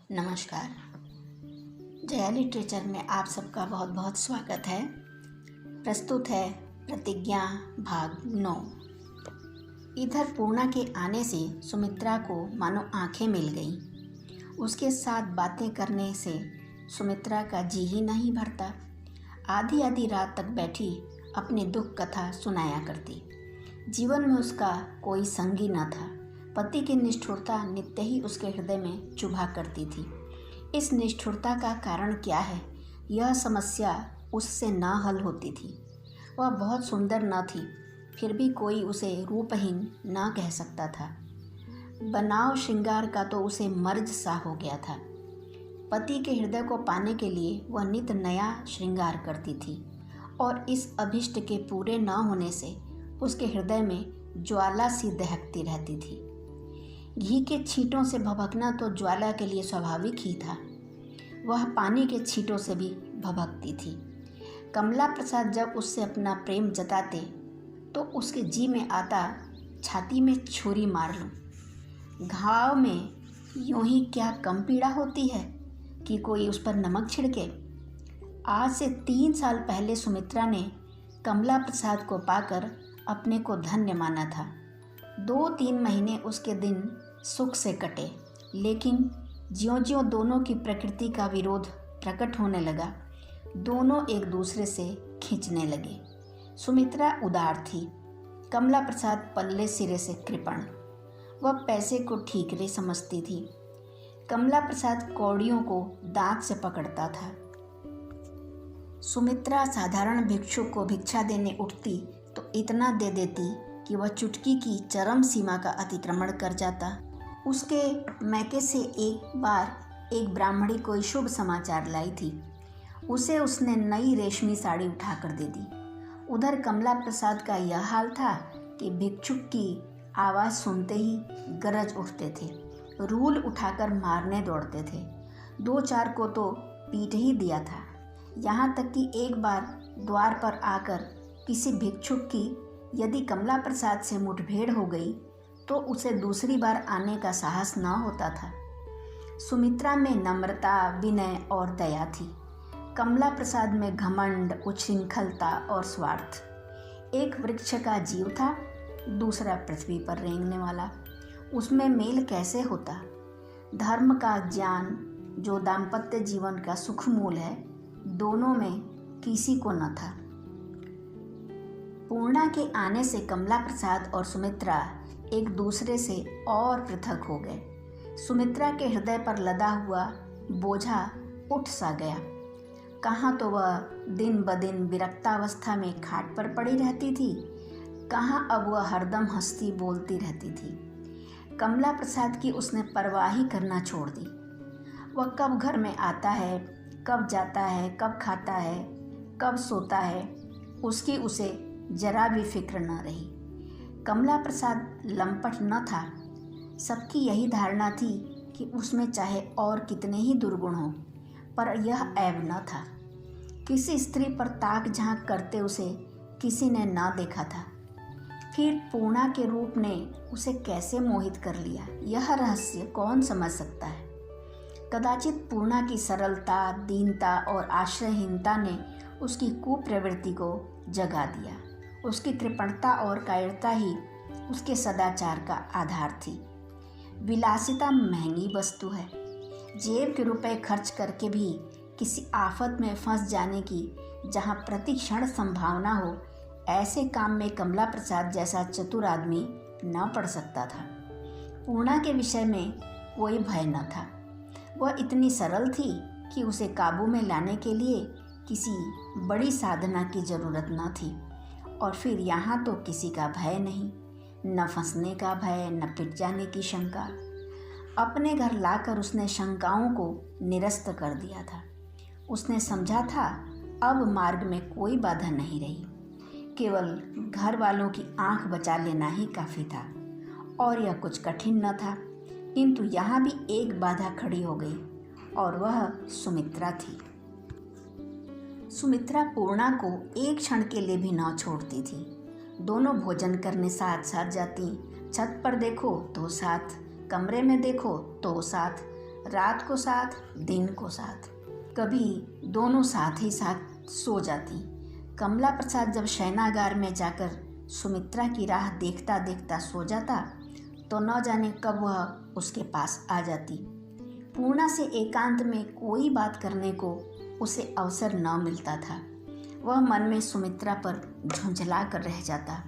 नमस्कार। जया लिटरेचर में आप सबका बहुत बहुत स्वागत है। प्रस्तुत है प्रतिज्ञा भाग 9। इधर पूर्णा के आने से सुमित्रा को मानो आंखें मिल गईं। उसके साथ बातें करने से सुमित्रा का जी ही नहीं भरता। आधी आधी रात तक बैठी अपनी दुख कथा सुनाया करती। जीवन में उसका कोई संगी न था। पति की निष्ठुरता नित्य ही उसके हृदय में चुभा करती थी। इस निष्ठुरता का कारण क्या है, यह समस्या उससे न हल होती थी। वह बहुत सुंदर न थी, फिर भी कोई उसे रूपहीन न कह सकता था। बनाव श्रृंगार का तो उसे मर्ज सा हो गया था। पति के हृदय को पाने के लिए वह नित नया श्रृंगार करती थी और इस अभिष्ट के पूरे न होने से उसके हृदय में ज्वाला सी दहकती रहती थी। घी के छींटों से भभकना तो ज्वाला के लिए स्वाभाविक ही था। वह पानी के छींटों से भी भभकती थी। कमला प्रसाद जब उससे अपना प्रेम जताते तो उसके जी में आता छाती में छुरी मार लूं। घाव में यूं ही क्या कम पीड़ा होती है कि कोई उस पर नमक छिड़के। आज से 3 साल पहले सुमित्रा ने कमला प्रसाद को पाकर अपने को धन्य माना था। 2-3 महीने उसके दिन सुख से कटे, लेकिन ज्यों-ज्यों दोनों की प्रकृति का विरोध प्रकट होने लगा, दोनों एक दूसरे से खींचने लगे। सुमित्रा उदार थी, कमला प्रसाद पल्ले सिरे से कृपण। वह पैसे को ठीकरे समझती थी। कमला प्रसाद कौड़ियों को दांत से पकड़ता था। सुमित्रा साधारण भिक्षुक को भिक्षा देने उठती तो इतना दे देती कि वह चुटकी की चरम सीमा का अतिक्रमण कर जाता। उसके मैके से एक बार एक ब्राह्मणी कोई शुभ समाचार लाई थी। उसे उसने नई रेशमी साड़ी उठाकर दे दी। उधर कमला प्रसाद का यह हाल था कि भिक्षुक की आवाज़ सुनते ही गरज उठते थे, रूल उठाकर मारने दौड़ते थे। 2-4 को तो पीट ही दिया था। यहाँ तक कि एक बार द्वार पर आकर किसी भिक्षुक की यदि कमला प्रसाद से मुठभेड़ हो गई तो उसे दूसरी बार आने का साहस न होता था। सुमित्रा में नम्रता, विनय और दया थी। कमला प्रसाद में घमंड, उच्छृंखलता और स्वार्थ। एक वृक्ष का जीव था, दूसरा पृथ्वी पर रेंगने वाला। उसमें मेल कैसे होता? धर्म का ज्ञान, जो दाम्पत्य जीवन का सुख मूल है, दोनों में किसी को न था। पूर्णा के आने से कमला प्रसाद और सुमित्रा एक दूसरे से और पृथक हो गए। सुमित्रा के हृदय पर लदा हुआ बोझा उठ सा गया। कहाँ तो वह दिन ब दिन विरक्तावस्था में खाट पर पड़ी रहती थी, कहाँ अब वह हरदम हंसती बोलती रहती थी। कमला प्रसाद की उसने परवाह ही करना छोड़ दी। वह कब घर में आता है, कब जाता है, कब खाता है, कब सोता है, उसकी उसे जरा भी फिक्र न रही। कमला प्रसाद लंपट न था। सबकी यही धारणा थी कि उसमें चाहे और कितने ही दुर्गुण हों, पर यह ऐब न था। किसी स्त्री पर ताक झांक करते उसे किसी ने ना देखा था। फिर पूर्णा के रूप ने उसे कैसे मोहित कर लिया, यह रहस्य कौन समझ सकता है। कदाचित पूर्णा की सरलता, दीनता और आश्रयहीनता ने उसकी कुप्रवृत्ति को जगा दिया। उसकी कृपणता और कायरता ही उसके सदाचार का आधार थी। विलासिता महंगी वस्तु है। जेब के रुपए खर्च करके भी किसी आफत में फंस जाने की जहाँ प्रति क्षण संभावना हो, ऐसे काम में कमला प्रसाद जैसा चतुर आदमी न पड़ सकता था। पूर्णा के विषय में कोई भय न था। वह इतनी सरल थी कि उसे काबू में लाने के लिए किसी बड़ी साधना की जरूरत न थी। और फिर यहाँ तो किसी का भय नहीं, न फंसने का भय, न पिट जाने की शंका। अपने घर लाकर उसने शंकाओं को निरस्त कर दिया था। उसने समझा था अब मार्ग में कोई बाधा नहीं रही, केवल घर वालों की आंख बचा लेना ही काफ़ी था। और यह कुछ कठिन न था, किंतु यहाँ भी एक बाधा खड़ी हो गई और वह सुमित्रा थी। सुमित्रा पूर्णा को एक क्षण के लिए भी न छोड़ती थी। दोनों भोजन करने साथ साथ जाती, छत पर देखो तो साथ, कमरे में देखो तो साथ, रात को साथ, दिन को साथ, कभी दोनों साथ ही साथ सो जाती। कमला प्रसाद जब शयनागार में जाकर सुमित्रा की राह देखता देखता सो जाता तो न जाने कब वह उसके पास आ जाती। पूर्णा से एकांत में कोई बात करने को उसे अवसर न मिलता था। वह मन में सुमित्रा पर झुंझला कर रह जाता।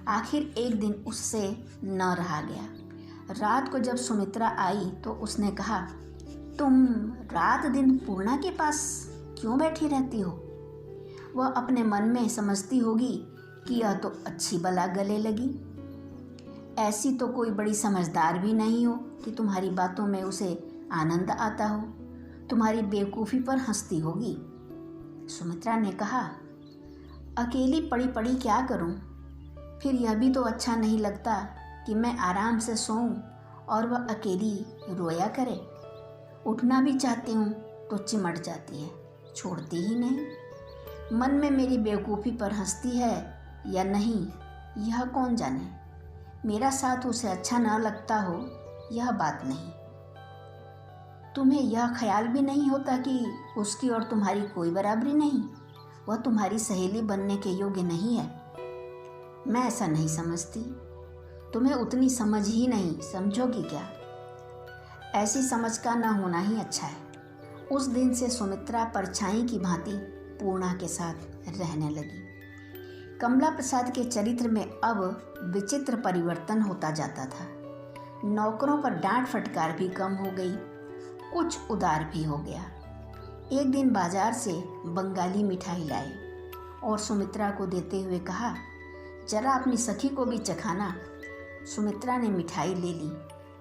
आखिर एक दिन उससे न रहा गया। रात को जब सुमित्रा आई तो उसने कहा, तुम रात दिन पूर्णा के पास क्यों बैठी रहती हो? वह अपने मन में समझती होगी कि यह तो अच्छी बला गले लगी। ऐसी तो कोई बड़ी समझदार भी नहीं हो कि तुम्हारी बातों में उसे आनंद आता हो। तुम्हारी बेवकूफ़ी पर हंसती होगी। सुमित्रा ने कहा, अकेली पड़ी पड़ी क्या करूं? फिर यह भी तो अच्छा नहीं लगता कि मैं आराम से सोऊं और वह अकेली रोया करे। उठना भी चाहती हूँ तो चिमट जाती है, छोड़ती ही नहीं। मन में मेरी बेवकूफ़ी पर हंसती है या नहीं यह कौन जाने। मेरा साथ उसे अच्छा न लगता हो यह बात नहीं। तुम्हें यह ख्याल भी नहीं होता कि उसकी और तुम्हारी कोई बराबरी नहीं? वह तुम्हारी सहेली बनने के योग्य नहीं है? मैं ऐसा नहीं समझती। तुम्हें उतनी समझ ही नहीं, समझोगी क्या? ऐसी समझ का न होना ही अच्छा है। उस दिन से सुमित्रा परछाई की भांति पूर्णा के साथ रहने लगी। कमला प्रसाद के चरित्र में अब विचित्र परिवर्तन होता जाता था। नौकरों पर डांट फटकार भी कम हो गई, कुछ उदार भी हो गया। एक दिन बाजार से बंगाली मिठाई लाए और सुमित्रा को देते हुए कहा, जरा अपनी सखी को भी चखाना। सुमित्रा ने मिठाई ले ली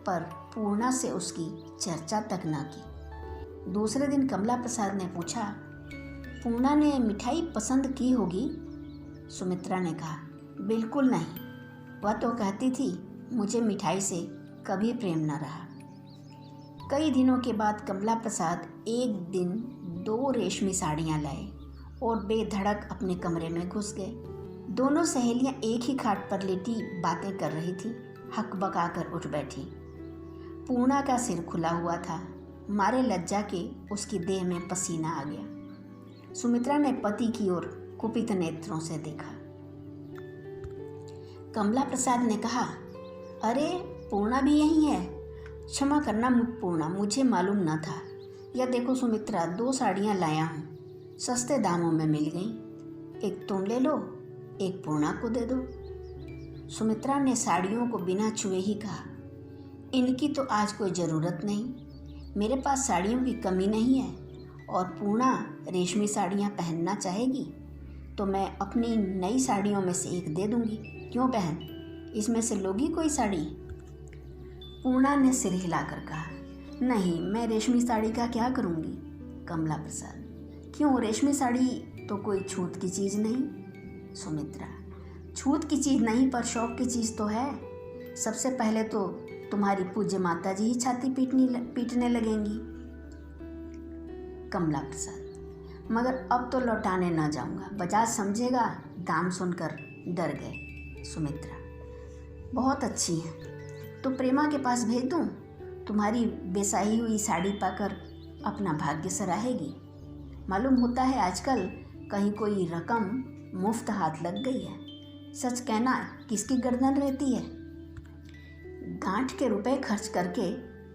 पर पूर्णा से उसकी चर्चा तक न की। दूसरे दिन कमला प्रसाद ने पूछा, पूर्णा ने मिठाई पसंद की होगी? सुमित्रा ने कहा, बिल्कुल नहीं। वह तो कहती थी मुझे मिठाई से कभी प्रेम न रहा। कई दिनों के बाद कमला प्रसाद एक दिन 2 रेशमी साड़ियाँ लाए और बेधड़क अपने कमरे में घुस गए। दोनों सहेलियाँ एक ही खाट पर लेटी बातें कर रही थी। हकबका कर उठ बैठी। पूर्णा का सिर खुला हुआ था, मारे लज्जा के उसकी देह में पसीना आ गया। सुमित्रा ने पति की ओर कुपित नेत्रों से देखा। कमला प्रसाद ने कहा, अरे पूर्णा भी यही है। क्षमा करना पूर्णा, मुझे मालूम न था। यह देखो सुमित्रा, 2 साड़ियाँ लाया हूँ, सस्ते दामों में मिल गई। एक तुम ले लो, एक पूर्णा को दे दो। सुमित्रा ने साड़ियों को बिना छुए ही कहा, इनकी तो आज कोई ज़रूरत नहीं। मेरे पास साड़ियों की कमी नहीं है और पूर्णा रेशमी साड़ियाँ पहनना चाहेगी तो मैं अपनी नई साड़ियों में से एक दे दूँगी। क्यों बहन, इसमें से लोगी कोई साड़ी? पूर्णा ने सिर हिलाकर कहा, नहीं, मैं रेशमी साड़ी का क्या करूँगी? कमला प्रसाद, क्यों, रेशमी साड़ी तो कोई छूत की चीज़ नहीं। सुमित्रा, छूत की चीज़ नहीं पर शौक की चीज़ तो है। सबसे पहले तो तुम्हारी पूज्य माता जी ही छाती पीटने लगेंगी। कमला प्रसाद, मगर अब तो लौटाने न जाऊंगा, बजाज समझेगा। दाम सुनकर डर गए। सुमित्रा, बहुत अच्छी है तो प्रेमा के पास भेज दूं? तुम्हारी बेसाई हुई साड़ी पाकर अपना भाग्य सराहेगी। मालूम होता है आजकल कहीं कोई रकम मुफ्त हाथ लग गई है। सच कहना किसकी गर्दन रहती है? गांठ के रुपए खर्च करके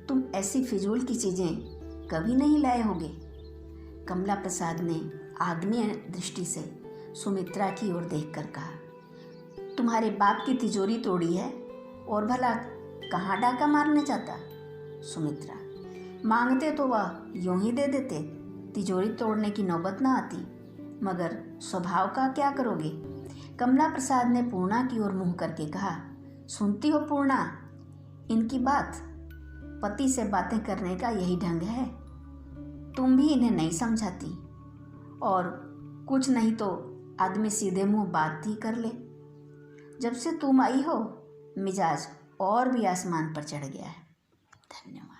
तुम ऐसी फिजूल की चीज़ें कभी नहीं लाए होगे। कमला प्रसाद ने आग्नेय दृष्टि से सुमित्रा की ओर देखकर कहा, तुम्हारे बाप की तिजोरी तोड़ी है और भला कहाँ डाका मारने जाता? सुमित्रा, मांगते तो वह यूं ही दे देते, तिजोरी तोड़ने की नौबत न आती, मगर स्वभाव का क्या करोगे? कमला प्रसाद ने पूर्णा की ओर मुँह करके कहा, सुनती हो पूर्णा, इनकी बात, पति से बातें करने का यही ढंग है। तुम भी इन्हें नहीं समझाती और कुछ नहीं तो आदमी सीधे मुंह बात ही कर ले। जब से तुम आई हो मिजाज और भी आसमान पर चढ़ गया है। धन्यवाद।